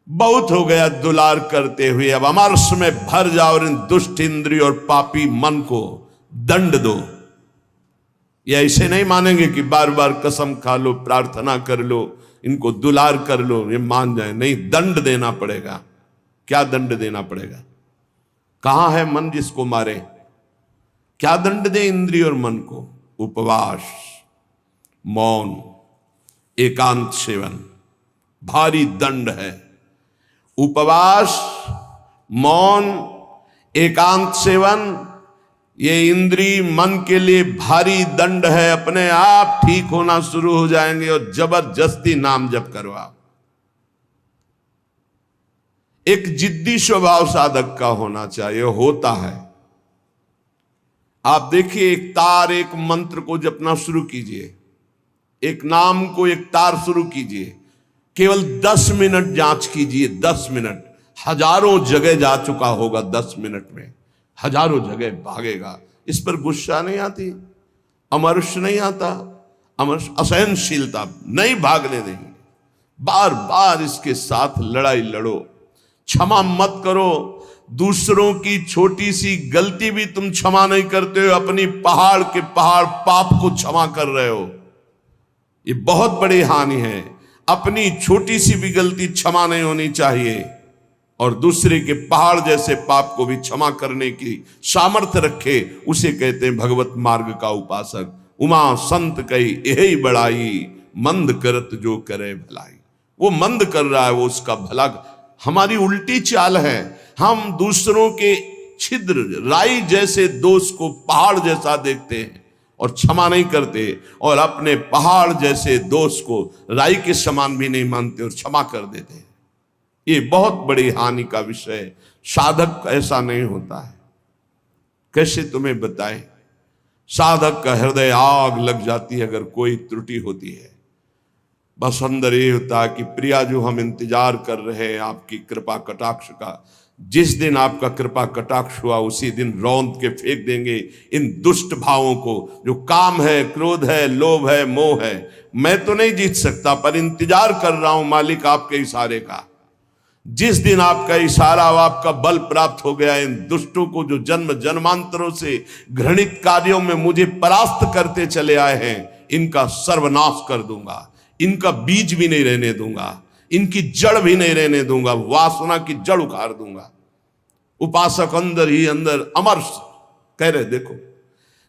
बहुत हो गया दुलार करते हुए, अब अमरस में भर जाओ और इन दुष्ट इंद्रिय और पापी मन को दंड दो। ये ऐसे नहीं मानेंगे कि बार बार कसम खा लो, प्रार्थना कर लो, इनको दुलार कर लो, ये मान जाए। नहीं, दंड देना पड़ेगा। क्या दंड देना पड़ेगा? कहां है मन जिसको मारे? क्या दंड दे इंद्रिय और मन को? उपवास, मौन, एकांत सेवन, भारी दंड है। उपवास, मौन, एकांत सेवन, ये इंद्रिय मन के लिए भारी दंड है। अपने आप ठीक होना शुरू हो जाएंगे और जबरदस्ती नाम जप करवाओ। एक जिद्दी स्वभाव साधक का होना चाहिए, होता है। आप देखिए, एक तार, एक मंत्र को जपना शुरू कीजिए, एक नाम को एक तार शुरू कीजिए, केवल 10 मिनट जांच कीजिए। 10 मिनट, हजारों जगह जा चुका होगा। 10 मिनट में हजारों जगह भागेगा। इस पर गुस्सा नहीं आती, अमर्ष नहीं आता, अमर्ष असहनशीलता नहीं भागने देंगे। बार बार इसके साथ लड़ाई लड़ो, क्षमा मत करो। दूसरों की छोटी सी गलती भी तुम क्षमा नहीं करते हो, अपनी पहाड़ के पहाड़ पाप को क्षमा कर रहे हो। ये बहुत बड़ी हानि है। अपनी छोटी सी भी गलती क्षमा नहीं होनी चाहिए, और दूसरे के पहाड़ जैसे पाप को भी क्षमा करने की सामर्थ्य रखे, उसे कहते हैं भगवत मार्ग का उपासक। उमा संत कही यही बड़ाई, मंद करत जो करे भलाई। वो मंद कर रहा है, वो उसका भला। हमारी उल्टी चाल है, हम दूसरों के छिद्र राई जैसे दोष को पहाड़ जैसा देखते हैं और क्षमा नहीं करते, और अपने पहाड़ जैसे दोष को राई के समान भी नहीं मानते और क्षमा कर देते हैं। ये बहुत बड़ी हानि का विषय है। साधक ऐसा नहीं होता है। कैसे तुम्हें बताएं? साधक का हृदय आग लग जाती है अगर कोई त्रुटि होती है। बस अंदर ये होता है कि प्रिया, जो हम इंतजार कर रहे हैं आपकी कृपा कटाक्ष का, जिस दिन आपका कृपा कटाक्ष हुआ उसी दिन रौंद के फेंक देंगे इन दुष्ट भावों को, जो काम है, क्रोध है, लोभ है, मोह है। मैं तो नहीं जीत सकता, पर इंतजार कर रहा हूं मालिक आपके इशारे का। जिस दिन आपका इशारा और आपका बल प्राप्त हो गया, इन दुष्टों को जो जन्म जन्मांतरों से घृणित कार्यों में मुझे परास्त करते चले आए हैं, इनका सर्वनाश कर दूंगा। इनका बीज भी नहीं रहने दूंगा, इनकी जड़ भी नहीं रहने दूंगा, वासना की जड़ उखाड़ दूंगा। उपासक अंदर ही अंदर अमर्ष कह रहे, देखो,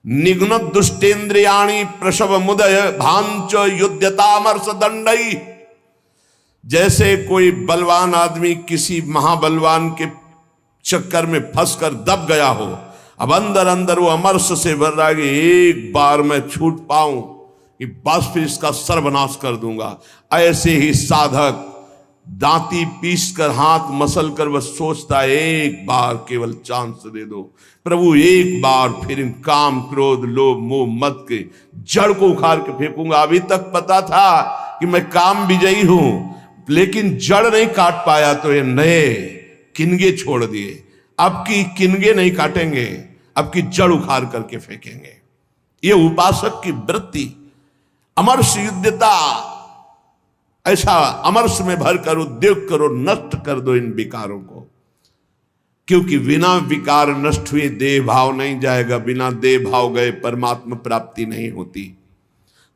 निघ्न दुष्टेन्द्रियाणी प्रसव मुदय भांच युद्धतामर्ष दंडई। जैसे कोई बलवान आदमी किसी महाबलवान के चक्कर में फंसकर दब गया हो, अब अंदर अंदर वो अमर्ष से भर रहा है कि एक बार मैं छूट पाऊं कि बस फिर इसका सर्वनाश कर दूंगा। ऐसे ही साधक दांती पीस कर, हाथ मसल कर बस सोचता है, एक बार केवल चांस दे दो प्रभु, एक बार फिर इन काम, क्रोध, लोभ, मोह, मत के जड़ को उखाड़ के फेंकूंगा। अभी तक पता था कि मैं काम विजयी हूं, लेकिन जड़ नहीं काट पाया तो ये नए किनगे छोड़ दिए। अब की किनगे नहीं काटेंगे, अब की जड़ उखाड़ करके फेंकेंगे। ये उपासक की वृत्ति, अमर्ष युद्धता। ऐसा अमर्ष में भरकर उद्योग करो, नष्ट कर दो इन विकारों को, क्योंकि बिना विकार नष्ट हुए देह भाव नहीं जाएगा। बिना देह भाव गए परमात्मा प्राप्ति नहीं होती।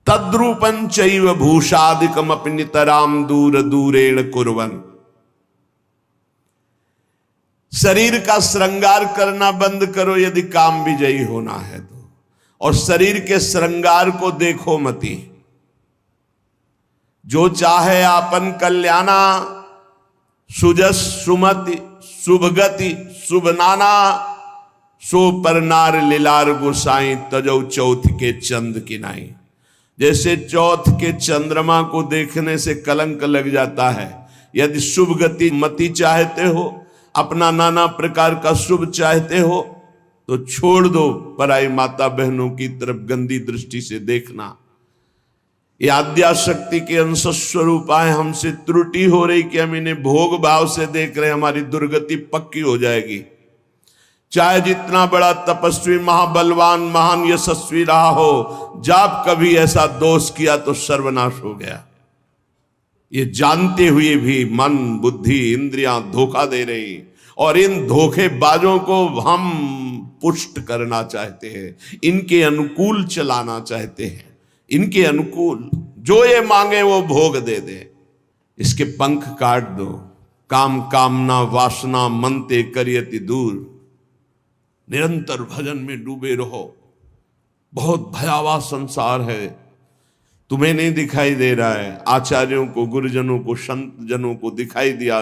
तद्रूपं चैव भूषादिकम नितराम दूर दूरेण कुर्वन्। शरीर का श्रृंगार करना बंद करो यदि काम विजयी होना है तो, और शरीर के श्रृंगार को देखो मती। जो चाहे आपन कल्याणा, सुजस सुमति शुभगति शुभ नाना, सो पर नार लीलार गोसाई तजौ चौथ के चंद की नाई। जैसे चौथ के चंद्रमा को देखने से कलंक लग जाता है, यदि शुभ गति मति चाहते हो, अपना नाना प्रकार का शुभ चाहते हो, तो छोड़ दो पराई माता बहनों की तरफ गंदी दृष्टि से देखना। ये आद्याशक्ति के अंश स्वरूप आए, हमसे त्रुटि हो रही कि हम इन्हें भोग भाव से देख रहे, हमारी दुर्गति पक्की हो जाएगी। चाहे जितना बड़ा तपस्वी, महाबलवान, महान यशस्वी रहा हो, जब कभी ऐसा दोष किया तो सर्वनाश हो गया। ये जानते हुए भी मन, बुद्धि, इंद्रियां धोखा दे रही, और इन धोखेबाजों को हम पुष्ट करना चाहते हैं, इनके अनुकूल चलाना चाहते हैं, इनके अनुकूल जो ये मांगे वो भोग दे दे। इसके पंख काट दो। काम कामना वासना मनते करियति दूर। निरंतर भजन में डूबे रहो। बहुत भयावह संसार है, तुम्हें नहीं दिखाई दे रहा है, आचार्यों को, गुरुजनों को, संत जनों को दिखाई दिया।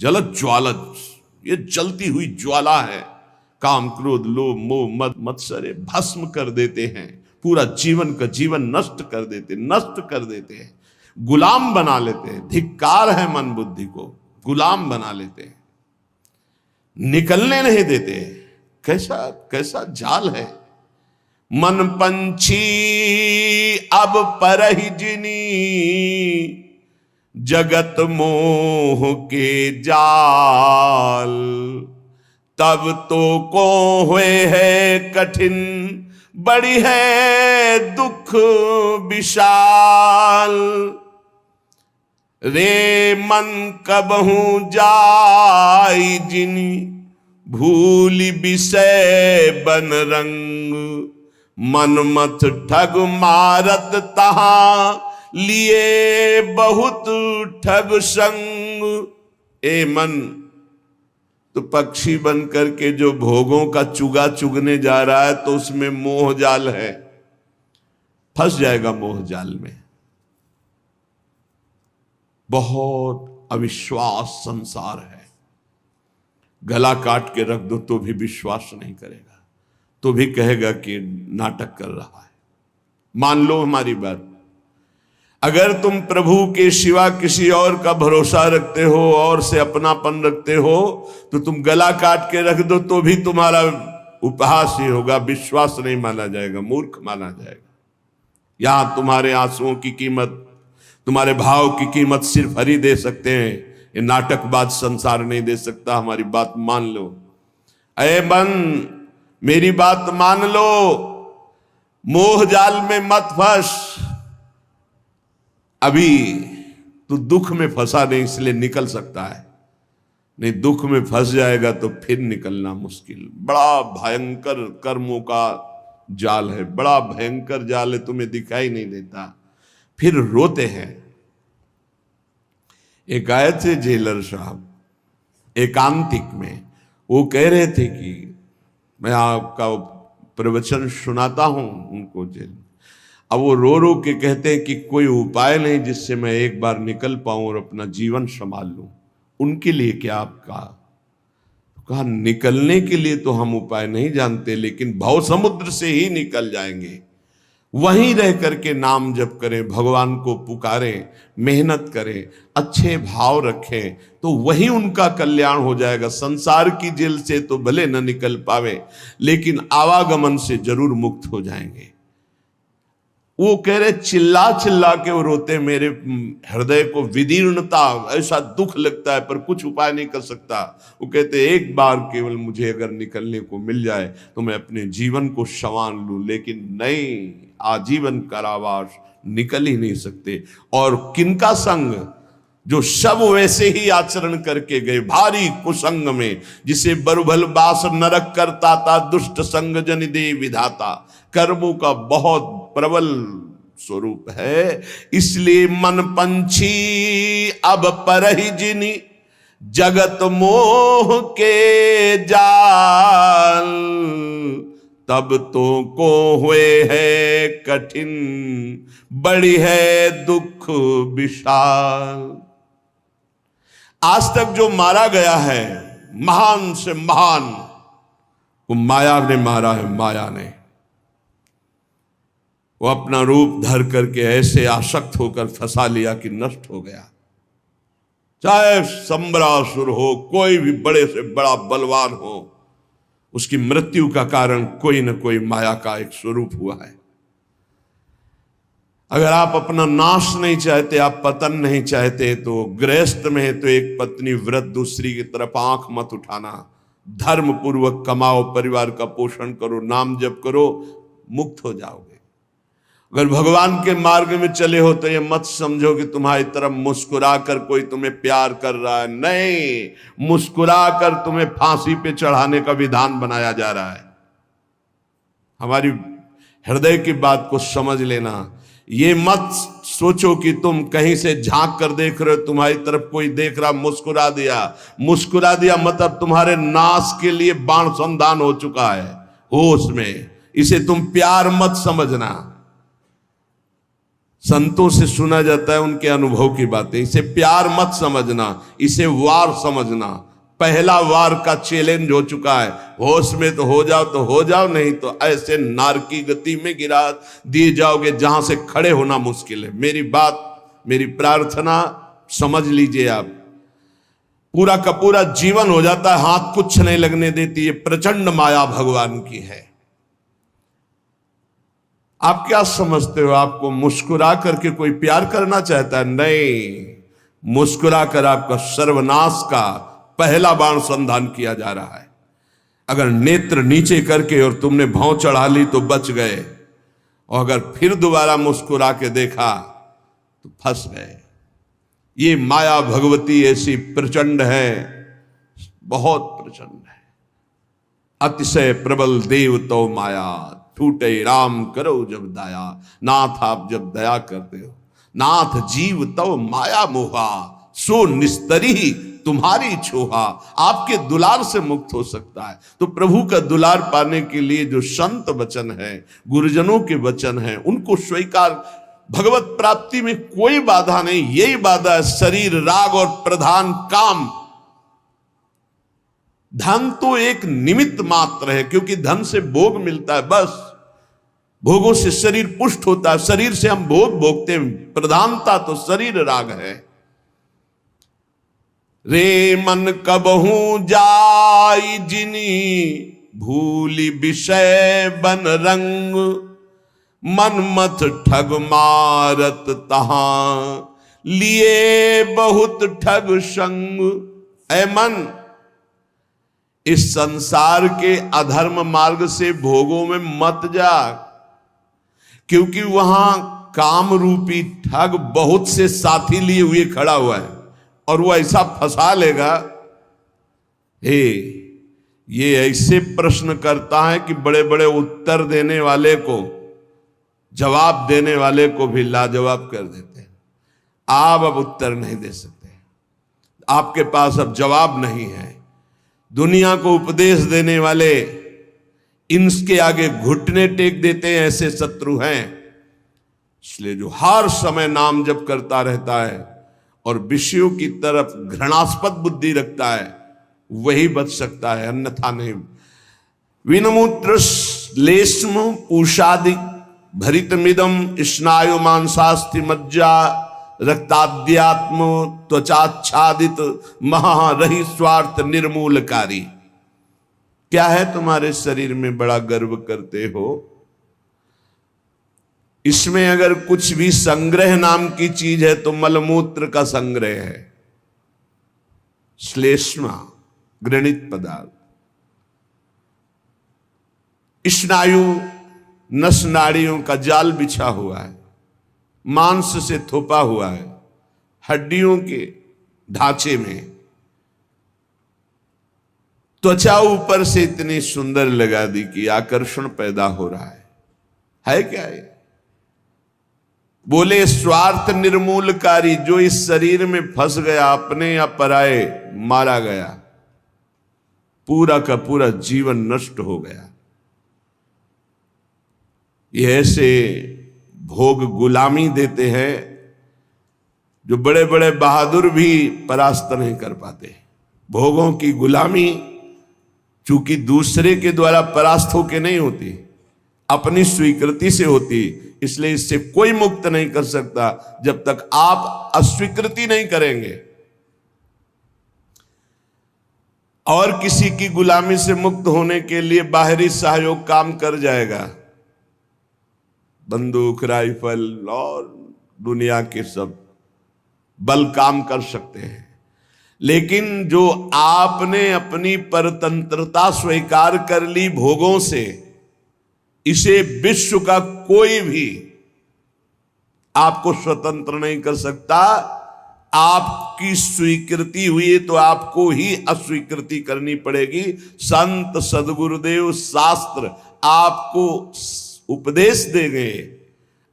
जलत ज्वालत, ये जलती हुई ज्वाला है। काम क्रोध लोभ मोह मद मत्सरे भस्म कर देते हैं, पूरा जीवन का जीवन नष्ट कर देते हैं, गुलाम बना लेते हैं। धिक्कार है मन बुद्धि को, गुलाम बना लेते हैं, निकलने नहीं देते। कैसा कैसा जाल है। मन पंछी अब परहि जिनी, जगत मोह के जाल। तब तो को हुए है कठिन, बड़ी है दुख विशाल। रे मन कबहू जाई जिनी, भूल विषय बन रंग। मन मत ठग मारत तहां, लिए बहुत ठग संग। ए मन, तो पक्षी बन करके जो भोगों का चुगा चुगने जा रहा है, तो उसमें मोह जाल है, फंस जाएगा मोह जाल में। बहुत अविश्वास संसार है। गला काट के रख दो तो भी विश्वास नहीं करेगा, तो भी कहेगा कि नाटक कर रहा है। मान लो हमारी बात। अगर तुम प्रभु के सिवा किसी और का भरोसा रखते हो और से अपनापन रखते हो, तो तुम गला काट के रख दो तो भी तुम्हारा उपहास ही होगा, विश्वास नहीं माना जाएगा, मूर्ख माना जाएगा। यहां तुम्हारे आंसुओं की कीमत, तुम्हारे भाव की कीमत सिर्फ हरि दे सकते हैं। ये नाटकबाज संसार नहीं दे सकता। हमारी बात मान लो। अरे मन, मेरी बात मान लो, मोह जाल में मत फंस। अभी तू दुख में फंसा नहीं, इसलिए निकल सकता है, नहीं दुख में फंस जाएगा तो फिर निकलना मुश्किल। बड़ा भयंकर कर्मों का जाल है, बड़ा भयंकर जाल है, तुम्हें दिखाई नहीं देता, फिर रोते हैं। एक आए थे जेलर साहब एकांतिक में, वो कह रहे थे कि मैं आपका प्रवचन सुनाता हूं उनको जेल। अब वो रो रो के कहते हैं कि कोई उपाय नहीं जिससे मैं एक बार निकल पाऊं और अपना जीवन संभाल लूं। उनके लिए क्या आपका? कहा निकलने के लिए तो हम उपाय नहीं जानते, लेकिन भव समुद्र से ही निकल जाएंगे। वहीं रह करके नाम जप करें, भगवान को पुकारें, मेहनत करें, अच्छे भाव रखें, तो वहीं उनका कल्याण हो जाएगा। संसार की जेल से तो भले न निकल पावे, लेकिन आवागमन से जरूर मुक्त हो जाएंगे। वो कह रहे चिल्ला चिल्ला के वो रोते, मेरे हृदय को विदीर्णता, ऐसा दुख लगता है, पर कुछ उपाय नहीं कर सकता। वो कहते एक बार केवल मुझे अगर निकलने को मिल जाए तो मैं अपने जीवन को संवार लूं, लेकिन नहीं, आजीवन कारावास, निकल ही नहीं सकते। और किनका संग? जो सब वैसे ही आचरण करके गए, भारी कुसंग में, जिसे बरुभल बास नरक करता था, दुष्ट संग जन दे विधाता। कर्मों का बहुत प्रबल स्वरूप है। इसलिए मन पंछी अब परहि जिनी, जगत मोह के जाल। तब तो को हुए है कठिन, बड़ी है दुख विशाल। आज तक जो मारा गया है, महान से महान, वो माया ने मारा है। माया ने वो अपना रूप धर करके ऐसे आसक्त होकर फंसा लिया कि नष्ट हो गया। चाहे संबरासुर हो, कोई भी बड़े से बड़ा बलवान हो, उसकी मृत्यु का कारण कोई न कोई माया का एक स्वरूप हुआ है। अगर आप अपना नाश नहीं चाहते, आप पतन नहीं चाहते, तो गृहस्थ में है तो एक पत्नी व्रत, दूसरी की तरफ आंख मत उठाना। धर्म पूर्वक कमाओ, परिवार का पोषण करो, नाम जप करो, मुक्त हो जाओगे। अगर भगवान के मार्ग में चले हो तो ये मत समझो कि तुम्हारी तरफ मुस्कुरा कर कोई तुम्हें प्यार कर रहा है। नहीं, मुस्कुरा कर तुम्हें फांसी पे चढ़ाने का विधान बनाया जा रहा है। हमारी हृदय की बात को समझ लेना। ये मत सोचो कि तुम कहीं से झांक कर देख रहे हो, तुम्हारी तरफ कोई देख रहा, मुस्कुरा दिया। मुस्कुरा दिया मतलब तुम्हारे नाश के लिए बाण संधान हो चुका है होश में। इसे तुम प्यार मत समझना। संतों से सुना जाता है उनके अनुभव की बातें। इसे प्यार मत समझना, इसे वार समझना। पहला वार का चैलेंज हो चुका है। होश में तो हो जाओ, नहीं तो ऐसे नार की गति में गिरा दिए जाओगे जहां से खड़े होना मुश्किल है। मेरी बात, मेरी प्रार्थना समझ लीजिए आप। पूरा का पूरा जीवन हो जाता है, हाथ कुछ नहीं लगने देती। ये प्रचंड माया भगवान की है। आप क्या समझते हो आपको मुस्कुरा करके कोई प्यार करना चाहता है? नहीं, मुस्कुरा कर आपका सर्वनाश का पहला बाण संधान किया जा रहा है। अगर नेत्र नीचे करके और तुमने भौं चढ़ा ली तो बच गए, और अगर फिर दोबारा मुस्कुरा के देखा तो फंस गए। ये माया भगवती ऐसी प्रचंड है, बहुत प्रचंड है। अतिशय प्रबल देव तो माया, छूटे राम करो जब दया। नाथ आप जब दया करते हो, नाथ जीव तो माया मोहा, सो निस्तरी तुम्हारी छोहा। आपके दुलार से मुक्त हो सकता है। तो प्रभु का दुलार पाने के लिए जो संत वचन है, गुरुजनों के वचन है, उनको स्वीकार। भगवत प्राप्ति में कोई बाधा नहीं, यही बाधा है शरीर, राग और प्रधान काम। धन तो एक निमित्त मात्र है, क्योंकि धन से भोग मिलता है, बस भोगों से शरीर पुष्ट होता है, शरीर से हम भोग भोगते हैं। प्रधानता तो शरीर राग है। रे मन कबहू जाई जिनी, भूली विषय बन रंग। मन मत ठग मारत तहां, लिए बहुत ठग संग। ऐ मन, इस संसार के अधर्म मार्ग से भोगों में मत जा, क्योंकि वहां काम रूपी ठग बहुत से साथी लिए हुए खड़ा हुआ है, और वो ऐसा फंसा लेगा। ये ऐसे प्रश्न करता है कि बड़े बड़े उत्तर देने वाले को, जवाब देने वाले को भी लाजवाब कर देते हैं। आप अब उत्तर नहीं दे सकते, आपके पास अब जवाब नहीं है। दुनिया को उपदेश देने वाले इनके आगे घुटने टेक देते हैं, ऐसे शत्रु हैं। इसलिए जो हर समय नाम जप करता रहता है और विषयों की तरफ घृणास्पद बुद्धि रखता है, वही बच सकता है, अन्यथा नहीं। विनमूत्र लेश्म पूषादि भरितमिदम स्नायु मांसास्थि मज्जा रक्ताद्यात्म त्वचाच्छादित महारही स्वार्थ निर्मूलकारी। क्या है तुम्हारे शरीर में बड़ा गर्व करते हो? इसमें अगर कुछ भी संग्रह नाम की चीज है तो मलमूत्र का संग्रह है। श्लेष्मा घृणित पदार्थ, स्नायु नस नाड़ियों का जाल बिछा हुआ है, मांस से थोपा हुआ है, हड्डियों के ढांचे में। त्वचा ऊपर से इतनी सुंदर लगा दी कि आकर्षण पैदा हो रहा है क्या ये? बोले स्वार्थ निर्मूलकारी। जो इस शरीर में फंस गया, अपने या पराए, मारा गया, पूरा का पूरा जीवन नष्ट हो गया। ये ऐसे भोग गुलामी देते हैं जो बड़े बड़े बहादुर भी परास्त नहीं कर पाते। भोगों की गुलामी चूंकि दूसरे के द्वारा परास्त होके नहीं होती, अपनी स्वीकृति से होती, इसलिए इससे कोई मुक्त नहीं कर सकता जब तक आप अस्वीकृति नहीं करेंगे। और किसी की गुलामी से मुक्त होने के लिए बाहरी सहयोग काम कर जाएगा। बंदूक, राइफल और दुनिया के सब बल काम कर सकते हैं, लेकिन जो आपने अपनी परतंत्रता स्वीकार कर ली भोगों से, इसे विश्व का कोई भी आपको स्वतंत्र नहीं कर सकता। आपकी स्वीकृति हुई तो आपको ही अस्वीकृति करनी पड़ेगी। संत सदगुरुदेव शास्त्र आपको उपदेश देंगे,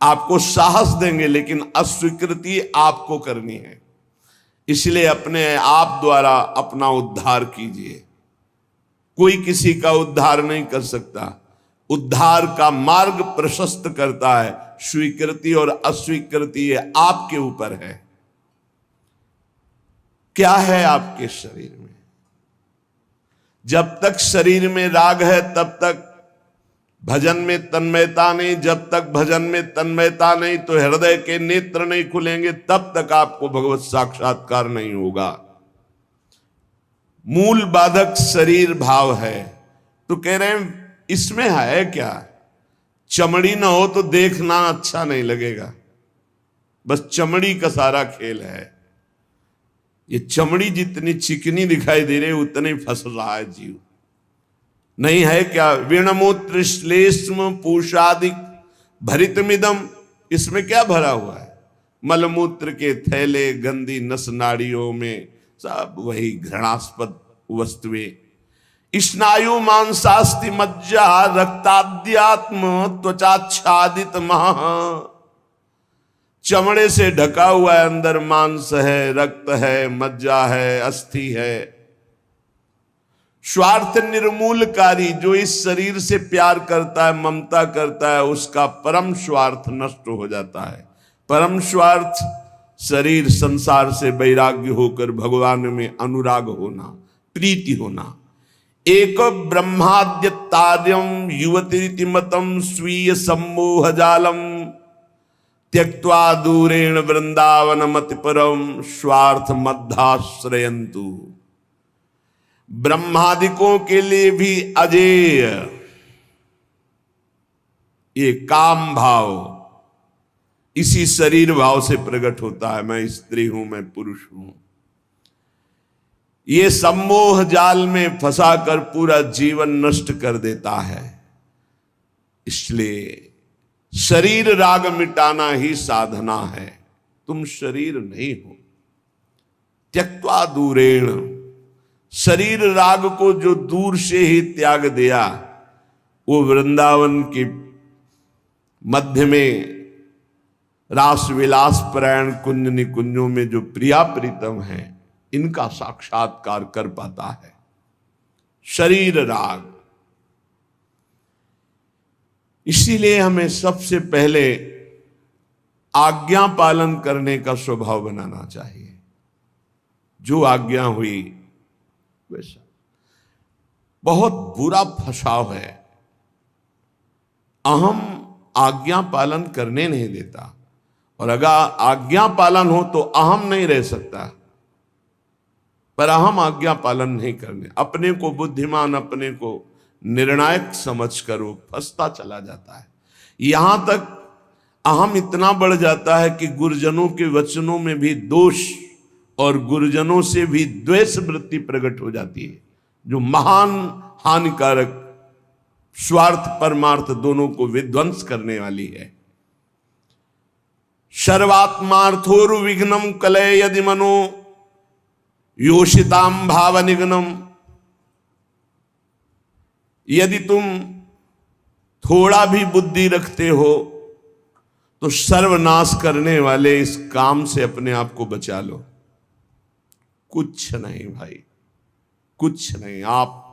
आपको साहस देंगे, लेकिन अस्वीकृति आपको करनी है। इसलिए अपने आप द्वारा अपना उद्धार कीजिए। कोई किसी का उद्धार नहीं कर सकता। उद्धार का मार्ग प्रशस्त करता है स्वीकृति और अस्वीकृति, ये आपके ऊपर है। क्या है आपके शरीर में? जब तक शरीर में राग है तब तक भजन में तन्मयता नहीं। जब तक भजन में तन्मयता नहीं तो हृदय के नेत्र नहीं खुलेंगे, तब तक आपको भगवत साक्षात्कार नहीं होगा। मूल बाधक शरीर भाव है। तो कह रहे हैं इसमें है क्या? चमड़ी ना हो तो देखना अच्छा नहीं लगेगा, बस चमड़ी का सारा खेल है। ये चमड़ी जितनी चिकनी दिखाई दे रही उतने फंस रहा है जीव। नहीं है क्या? विणमूत्र श्लेष्म पूषादिक भरितमिदम, इसमें क्या भरा हुआ है? मलमूत्र के थैले, गंदी नस नाड़ियों में सब वही घृणास्पद वस्तुएं। स्नायु मांसास्ति मज्जा रक्ताद्यात्म त्वचाच्छादित महा, चमड़े से ढका हुआ है, अंदर मांस है, रक्त है, मज्जा है, अस्थि है। स्वार्थ निर्मूलकारी, जो इस शरीर से प्यार करता है, ममता करता है, उसका परम स्वार्थ नष्ट हो जाता है। परम स्वार्थ शरीर संसार से वैराग्य होकर भगवान में अनुराग होना, प्रीति होना। एक ब्रह्माद्य तार्यम युवती मतम स्वीय सम्मोह जालम त्यक्त्वा दूरेण वृंदावन मति परम स्वार्थ मध्याश्रयंतु। ब्रह्मादिकों के लिए भी अजेय ये काम भाव इसी शरीर भाव से प्रकट होता है। मैं स्त्री हूं, मैं पुरुष हूं। ये सम्मोह जाल में फंसाकर पूरा जीवन नष्ट कर देता है। इसलिए शरीर राग मिटाना ही साधना है। तुम शरीर नहीं हो। त्यक्त्वा दूरेण, शरीर राग को जो दूर से ही त्याग दिया, वो वृंदावन के मध्य में रास विलास परायण कुंज निकुंजों में जो प्रिया प्रीतम है, इनका साक्षात्कार कर पाता है। शरीर राग। इसीलिए हमें सबसे पहले आज्ञा पालन करने का स्वभाव बनाना चाहिए। जो आज्ञा हुई वैसा। बहुत बुरा फसाव है, अहम आज्ञा पालन करने नहीं देता। और अगर आज्ञा पालन हो तो अहम नहीं रह सकता, पर अहम आज्ञा पालन नहीं करने, अपने को बुद्धिमान, अपने को निर्णायक समझकर वो फंसता चला जाता है। यहां तक अहम इतना बढ़ जाता है कि गुरुजनों के वचनों में भी दोष और गुरुजनों से भी द्वेष वृत्ति प्रकट हो जाती है, जो महान हानिकारक, स्वार्थ परमार्थ दोनों को विध्वंस करने वाली है। सर्वात्मार्थोरु विघ्नम कलय यदि मनो योषिताम भाव निघ्नम। यदि तुम थोड़ा भी बुद्धि रखते हो तो सर्वनाश करने वाले इस काम से अपने आप को बचा लो। कुछ नहीं भाई, कुछ नहीं। आप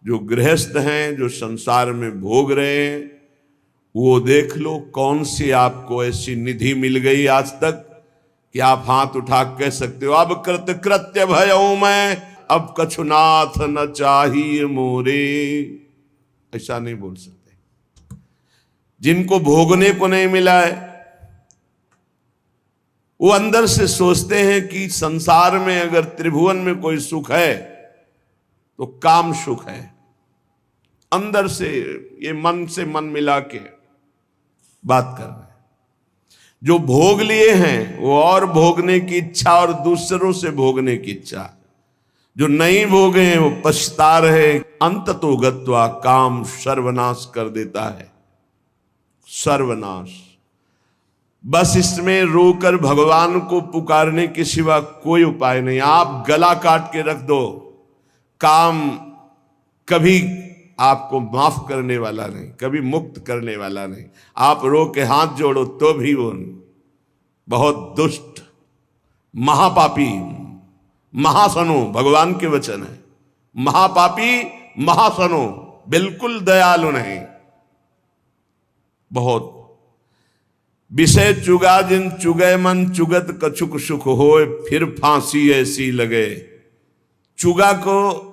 जो गृहस्थ हैं, जो संसार में भोग रहे हैं, वो देख लो कौन सी आपको ऐसी निधि मिल गई आज तक कि आप हाथ उठा कह सकते हो अब कृत्य भयऊ मैं, अब कछुनाथ न चाहिए मोरे। ऐसा नहीं बोल सकते। जिनको भोगने को नहीं मिला है वो अंदर से सोचते हैं कि संसार में अगर त्रिभुवन में कोई सुख है तो काम सुख है। अंदर से ये मन से मन मिला के बात कर रहे हैं। जो भोग लिए हैं वो और भोगने की इच्छा और दूसरों से भोगने की इच्छा। जो नहीं भोगे हैं वो पछता रहे। अंततो गत्वा काम सर्वनाश कर देता है। सर्वनाश। बस इसमें रोकर भगवान को पुकारने के सिवा कोई उपाय नहीं। आप गला काट के रख दो, काम कभी आपको माफ करने वाला नहीं, कभी मुक्त करने वाला नहीं। आप रो के हाथ जोड़ो तो भी वो नहीं। बहुत दुष्ट, महापापी, महासनो, भगवान के वचन है। महापापी, महासनो, बिल्कुल दयालु नहीं। बहुत विषय चुगा जिन चुगय मन, चुगत कछुक सुख होए, फिर फांसी ऐसी लगे। चुगा को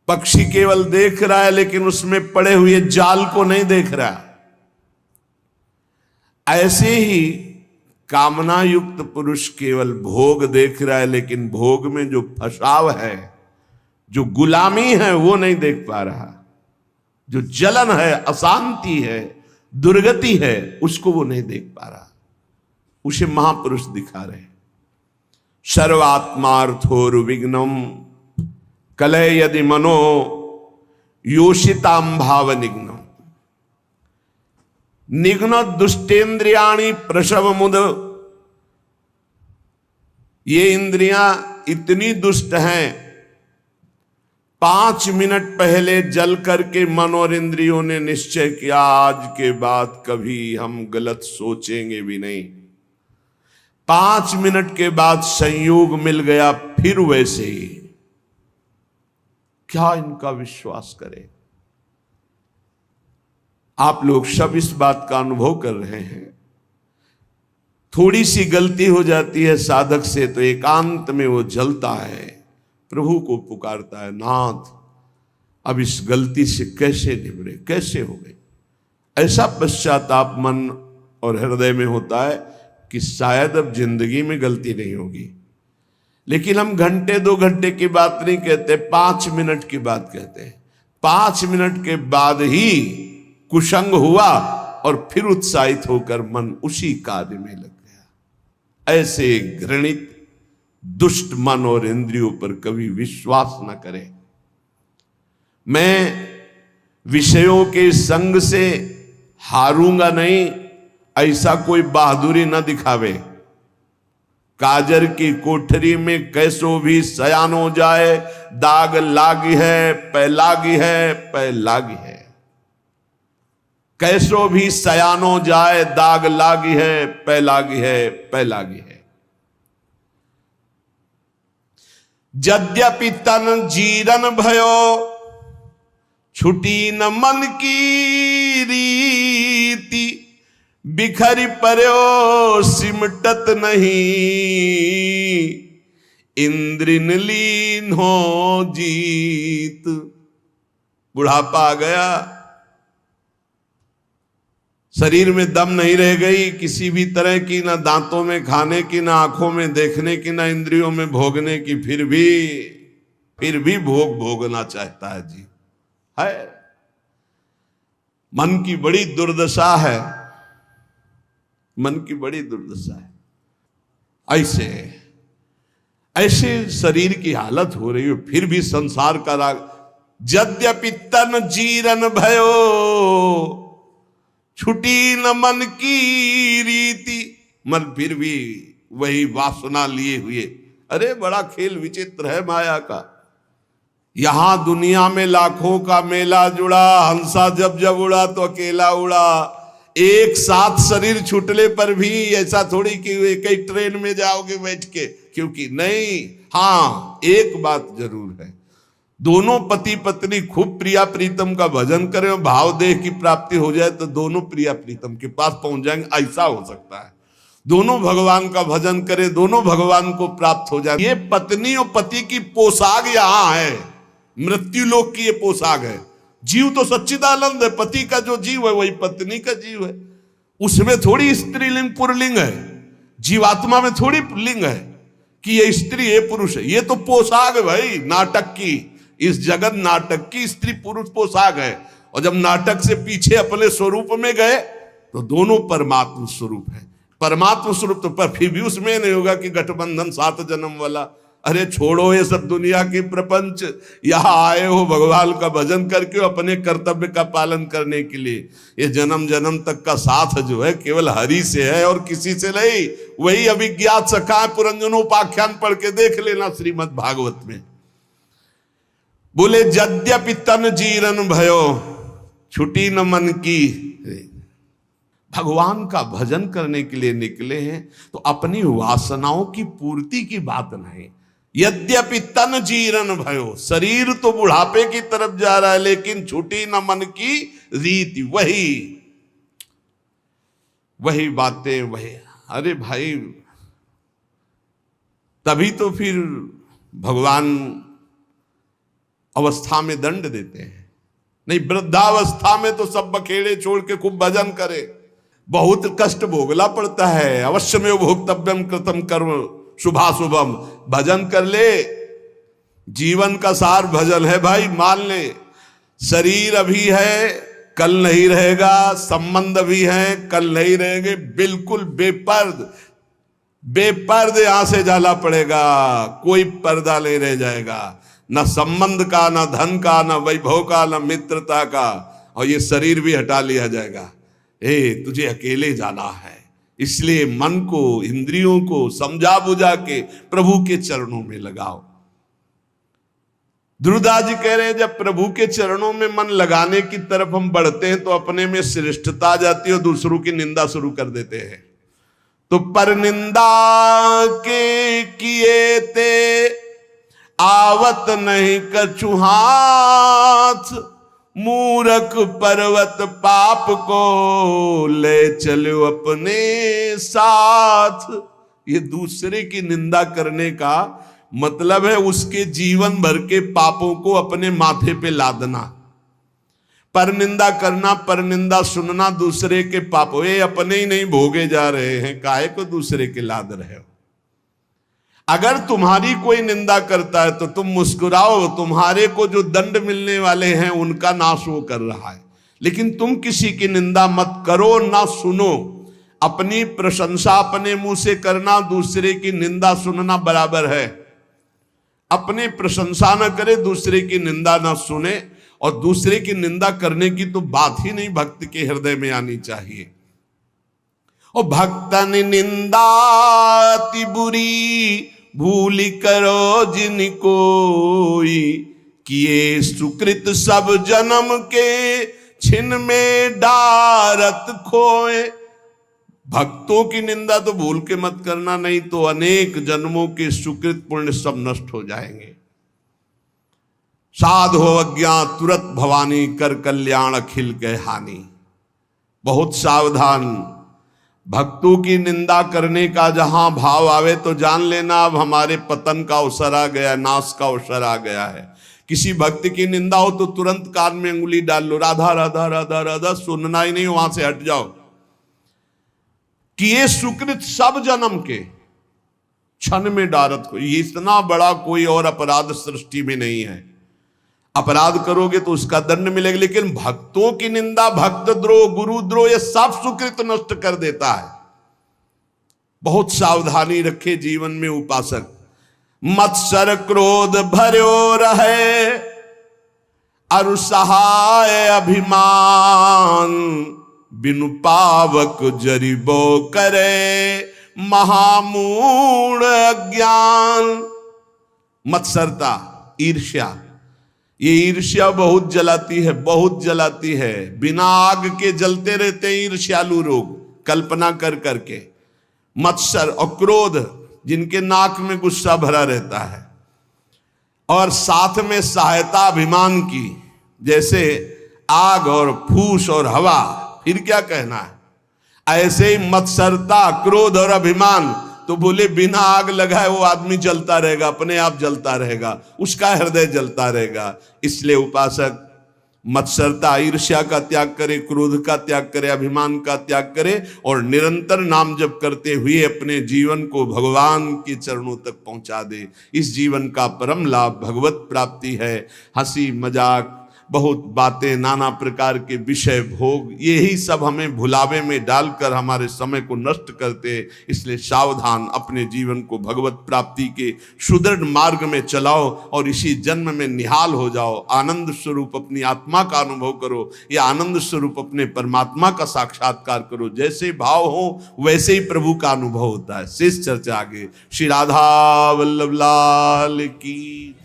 पक्षी केवल देख रहा है, लेकिन उसमें पड़े हुए जाल को नहीं देख रहा। ऐसे ही कामना युक्त पुरुष केवल भोग देख रहा है, लेकिन भोग में जो फसाव है, जो गुलामी है, वो नहीं देख पा रहा। जो जलन है, अशांति है, दुर्गति है, उसको वो नहीं देख पा रहा। उसे महापुरुष दिखा रहे। सर्वात्मार्थोर्विघ्नम कलय यदि मनो योषिताम भाव निघ्नम। निघ्न दुष्टेन्द्रियाणि प्रसव मुद। ये इंद्रियां इतनी दुष्ट हैं, 5 मिनट पहले जल करके मन और इंद्रियों ने निश्चय किया आज के बाद कभी हम गलत सोचेंगे भी नहीं। 5 मिनट के बाद संयोग मिल गया, फिर वैसे ही। क्या इनका विश्वास करें? आप लोग सब इस बात का अनुभव कर रहे हैं। थोड़ी सी गलती हो जाती है साधक से तो एकांत में वो जलता है, प्रभु को पुकारता है, नाथ अब इस गलती से कैसे निबरे, कैसे हो गई। ऐसा पश्चाताप मन और हृदय में होता है कि शायद अब जिंदगी में गलती नहीं होगी। लेकिन हम घंटे 2 घंटे की बात नहीं कहते, 5 मिनट की बात कहते हैं। 5 मिनट के बाद ही कुसंग हुआ और फिर उत्साहित होकर मन उसी कार्य में लग गया। ऐसे घृणित दुष्ट मन और इंद्रियों पर कभी विश्वास न करें। मैं विषयों के संग से हारूंगा नहीं, ऐसा कोई बहादुरी न दिखावे। काजर की कोठरी में कैसो भी सयान हो जाए, दाग लागी है, पै लागी है, पै लागी है। कैसो भी सयानो जाए, दाग लागी है, पै लागी है, पै लागी है। यद्यपि तन जीरन भयो, छुटी न मन की रीति। बिखरी पर्यो सिमटत नहीं, इंद्रिन लीन हो जीत। बुढ़ापा आ गया, शरीर में दम नहीं रह गई किसी भी तरह की, ना दांतों में खाने की, ना आंखों में देखने की, ना इंद्रियों में भोगने की। फिर भी भोग भोगना चाहता है जी, है। मन की बड़ी दुर्दशा है, मन की बड़ी दुर्दशा है। ऐसे शरीर की हालत हो रही है, फिर भी संसार का राग। यद्यपि तन जीरन भयो, छुटी न मन की रीति। मन फिर भी वही वासना लिए हुए। अरे बड़ा खेल विचित्र है माया का। यहां दुनिया में लाखों का मेला जुड़ा, हंसा जब जब उड़ा तो अकेला उड़ा। एक साथ शरीर छूटने पर भी ऐसा थोड़ी कि एक ही ट्रेन में जाओगे बैठ के, क्योंकि नहीं। हाँ, एक बात जरूर है, दोनों पति पत्नी खूब प्रिया प्रीतम का भजन करें और भाव देह की प्राप्ति हो जाए तो दोनों प्रिया प्रीतम के पास पहुंच जाएंगे, ऐसा हो सकता है। दोनों भगवान का भजन करें, दोनों भगवान को प्राप्त हो जाए। ये पत्नी और पति की पोशाक यहां है, मृत्यु लोक की ये पोशाक है। जीव तो सच्चिदानंद है, पति का जो जीव है वही पत्नी का जीव है। उसमें थोड़ी स्त्रीलिंग पुरलिंग है, जीवात्मा में थोड़ी लिंग है कि ये स्त्री ये पुरुष है। ये तो पोशाक है भाई, नाटक की। इस जगत नाटक की स्त्री पुरुष पोशाक है। और जब नाटक से पीछे अपने स्वरूप में गए तो दोनों परमात्मा स्वरूप है। परमात्मा स्वरूप तो पर फिर भी उसमें नहीं होगा कि गठबंधन 7 जन्म वाला। अरे छोड़ो ये सब दुनिया की प्रपंच, यहाँ आए हो भगवान का भजन करके अपने कर्तव्य का पालन करने के लिए। ये जन्म जन्म तक का साथ जो है केवल हरि से है और किसी से नहीं। वही अभिज्ञात सखा पुरंजनोपाख्यान पढ़ के देख लेना श्रीमद् भागवत में। बोले यद्यपि तन जीरन भयो छुटी न मन की। भगवान का भजन करने के लिए निकले हैं तो अपनी वासनाओं की पूर्ति की बात नहीं। यद्यपि तन जीरन भयो, शरीर तो बुढ़ापे की तरफ जा रहा है लेकिन छुटी न मन की रीति। वही बातें वही। अरे भाई तभी तो फिर भगवान अवस्था में दंड देते हैं। नहीं, वृद्धावस्था में तो सब बखेड़े छोड़ के खूब भजन करे। बहुत कष्ट भोगना पड़ता है। अवश्य में भोक्तव्यम कृतम कर्म शुभाशुभम। भजन कर ले, जीवन का सार भजन है भाई। मान ले शरीर अभी है कल नहीं रहेगा, संबंध भी है कल नहीं रहेंगे। बिल्कुल बेपर्द यहां से जाला पड़ेगा, कोई पर्दा नहीं रह जाएगा, न संबंध का, न धन का, न वैभव का, न मित्रता का। और ये शरीर भी हटा लिया जाएगा। तुझे अकेले जाना है। इसलिए मन को, इंद्रियों को समझा बुझा के प्रभु के चरणों में लगाओ। ध्रुवदास जी कह रहे हैं जब प्रभु के चरणों में मन लगाने की तरफ हम बढ़ते हैं तो अपने में श्रेष्ठता आ जाती है और दूसरों की निंदा शुरू कर देते हैं। तो पर निंदा के किए ते आवत नहीं कछु हाथ, मूरख पर्वत पाप को ले चलो अपने साथ। ये दूसरे की निंदा करने का मतलब है उसके जीवन भर के पापों को अपने माथे पे लादना। पर निंदा करना, पर निंदा सुनना दूसरे के पापों, ये अपने ही नहीं भोगे जा रहे हैं, काहे को दूसरे के लाद रहे हो। अगर तुम्हारी कोई निंदा करता है तो तुम मुस्कुराओ, तुम्हारे को जो दंड मिलने वाले हैं उनका नाश वो कर रहा है। लेकिन तुम किसी की निंदा मत करो, ना सुनो। अपनी प्रशंसा अपने मुंह से करना, दूसरे की निंदा सुनना बराबर है। अपनी प्रशंसा न करे, दूसरे की निंदा ना सुने। और दूसरे की निंदा करने की तो बात ही नहीं भक्त के हृदय में आनी चाहिए। और भक्तन निंदा अति बुरी भूली करो जिन कोई, किए सुकृत सब जन्म के छिन में डारत खोए। भक्तों की निंदा तो भूल के मत करना, नहीं तो अनेक जन्मों के सुकृत पुण्य सब नष्ट हो जाएंगे। साध हो अज्ञान तुरत भवानी, कर कल्याण अखिल के हानि। बहुत सावधान। भक्तों की निंदा करने का जहां भाव आवे तो जान लेना अब हमारे पतन का अवसर आ गया, नाश का अवसर आ गया है। किसी भक्त की निंदा हो तो तुरंत कान में अंगुली डाल लो, राधा राधा राधा राधा, सुनना ही नहीं, वहां से हट जाओ। किए सुकृत सब जन्म के क्षण में डारत को। ये इतना बड़ा कोई और अपराध सृष्टि में नहीं है। अपराध करोगे तो उसका दंड मिलेगा, लेकिन भक्तों की निंदा, भक्त द्रोह, गुरु द्रोह, ये सब सुकृत नष्ट कर देता है। बहुत सावधानी रखे जीवन में उपासक। मत्सर क्रोध भर्यो रहे, अरु सहाय अभिमान, बिनु पावक जरिबो करे महामूढ़ अज्ञान। मत्सरता, ईर्ष्या, ये ईर्ष्या बहुत जलाती है, बहुत जलाती है। बिना आग के जलते रहते हैं ईर्ष्यालु लोग, कल्पना कर करके। मत्सर और क्रोध, जिनके नाक में गुस्सा भरा रहता है। और साथ में सहायता अभिमान की, जैसे आग और फूस और हवा, फिर क्या कहना है। ऐसे ही मत्सरता, क्रोध और अभिमान, तो बोले बिना आग लगाए वो आदमी जलता रहेगा, अपने आप जलता रहेगा, उसका हृदय जलता रहेगा। इसलिए उपासक मत्सरता, ईर्ष्या का त्याग करे, क्रोध का त्याग करे, अभिमान का त्याग करे और निरंतर नाम जप करते हुए अपने जीवन को भगवान के चरणों तक पहुंचा दे। इस जीवन का परम लाभ भगवत प्राप्ति है। हंसी मजाक, बहुत बातें, नाना प्रकार के विषय, भोग, यही सब हमें भुलावे में डालकर हमारे समय को नष्ट करते। इसलिए सावधान, अपने जीवन को भगवत प्राप्ति के सुदृढ़ मार्ग में चलाओ और इसी जन्म में निहाल हो जाओ। आनंद स्वरूप अपनी आत्मा का अनुभव करो, या आनंद स्वरूप अपने परमात्मा का साक्षात्कार करो। जैसे भाव हो वैसे ही प्रभु का अनुभव होता है। शेष चर्चा आगे। श्री राधा वल्लभ लाल की।